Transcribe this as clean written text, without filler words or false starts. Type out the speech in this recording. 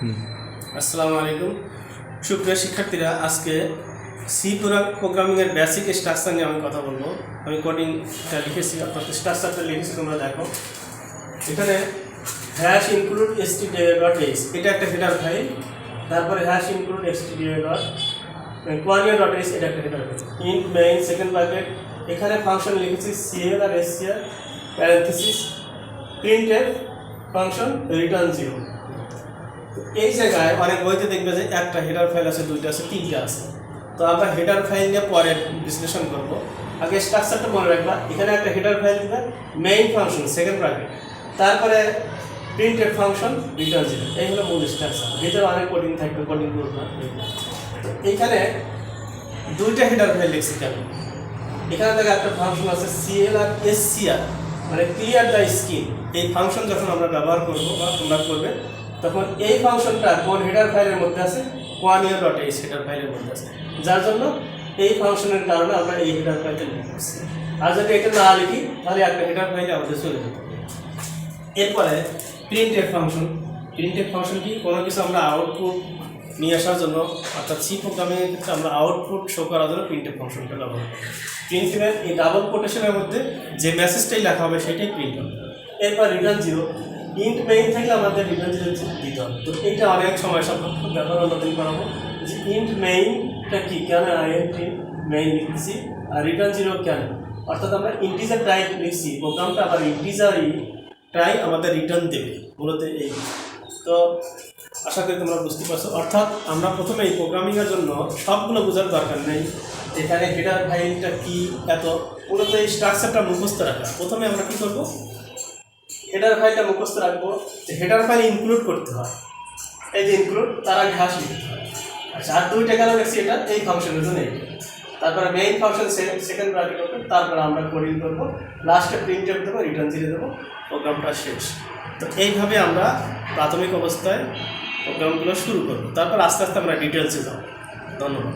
আসসালামু আলাইকুম সুপ্রিয় শিক্ষার্থীরা, আজকে সি প্রোগ্রামিংয়ের বেসিক স্ট্রাকচার নিয়ে আমি কথা বলবো। আমি কোডিংটা লিখেছি, অর্থাৎ স্ট্রাকচারটা লিখেছি, তোমরা দেখো। এখানে হ্যাশ ইনক্লুড stdio.h এটা একটা হেডার ফাইল, তারপরে হ্যাশ ইনক্লুড stdio.h এটা একটা header file. Int main second bracket, এখানে ফাংশন লিখেছি cl আর scr parenthesis, printf function return 0। এই জায়গায় অনেক বইতে দেখবে যে একটা হেডার ফাইল আছে, দুইটা আছে, তিনটা আছে। তো আমরা হেডার ফাইল নিয়ে পরে বিশ্লেষণ করব। আগে স্ট্রাকচারটা মনে রাখবা, এখানে একটা হেডার ফাইল দিবে, মেইন ফাংশন সেকেন্ড ব্র্যাকেট, তারপরে প্রিন্টেড ফাংশন রিটার্ন 0। এই হলো মূল স্ট্রাকচার। ভিতরে অনেক কোডিং থাকবে, কোডিং করব না। তো এইখানে দুইটা হেডার ফাইল লিখছি কেন? এখানে দেখো একটা ফাংশন আছে cl আর scr, মানে ক্লিয়ার দ্য স্ক্রিন। এই ফাংশন যখন আমরা ব্যবহার করব বা তোমরা করবে, তখন এই ফাংশনটা কোন হেডার ফাইলের মধ্যে আছে? coinio.h হেডার ফাইলের মধ্যে আছে, যার জন্য এই ফাংশনের কারণে আমরা এই হেডার ফাইলটা লিখছি। আর যদি এটা না লিখি তাহলে একটা হেডার ফাইলে আমাদের চলে যেত। এরপরে প্রিন্টেড ফাংশন কি? কোনো কিছু আমরা আউটপুট নিয়ে আসার জন্য, অর্থাৎ সি প্রোগ্রামিংয়ের ক্ষেত্রে আমরা আউটপুট শো করার জন্য প্রিন্টেড ফাংশনটা ব্যবহার করি। প্রিন্টের এই ডাবল কোটেশনের মধ্যে যে মেসেজটাই লেখা হবে সেটাই প্রিন্ট হবে। এরপর রিটার্ন 0, ইন্ট মেইন থাকলে আমাদের রিটার্ন 0 দিতে হবে। তো এইটা অনেক সময় সাপেক্ষ, ব্যবহার অন্যদিন করাবো যে ইন্ট মেইনটা কি, কেন int মেইন লিখছি আর রিটার্ন 0 কেন, অর্থাৎ আমরা ইন্টিজার টাইপ লিখছি, প্রোগ্রামটা আবার ইন্টিজারই টাই আমাদের রিটার্ন দেবে, মূলত এই। তো আশা করি তোমরা বুঝতে পারছো। অর্থাৎ আমরা প্রথমে এই প্রোগ্রামিংয়ের জন্য সবগুলো বোঝার দরকার নেই, এখানে হেডার ফাইলটা কি, এত মূলত এই স্ট্রাকচারটা মুখস্থ রাখা। প্রথমে আমরা কী করবো, হেডার ফাইলটা মুখস্থ রাখবো যে হেডার ফাইল ইনক্লুড করতে হয়। এই যে ইনক্লুড, তার আগে হ্যাশ লিখতে হয়। আচ্ছা, আর দুইটা কেন লিখছি? এটা এই ফাংশনের জন্য এইটা। তারপরে মেইন ফাংশন সেকেন্ড ব্র্যাকেট করবো, তারপরে আমরা কোডিং করবো, লাস্টে প্রিন্টএফ দেবো, রিটার্ন 0 দেবো, প্রোগ্রামটা শেষ। তো এইভাবে আমরা প্রাথমিক অবস্থায় প্রোগ্রামগুলো শুরু করবো, তারপর আস্তে আস্তে আমরা ডিটেলসে যাবো। ধন্যবাদ।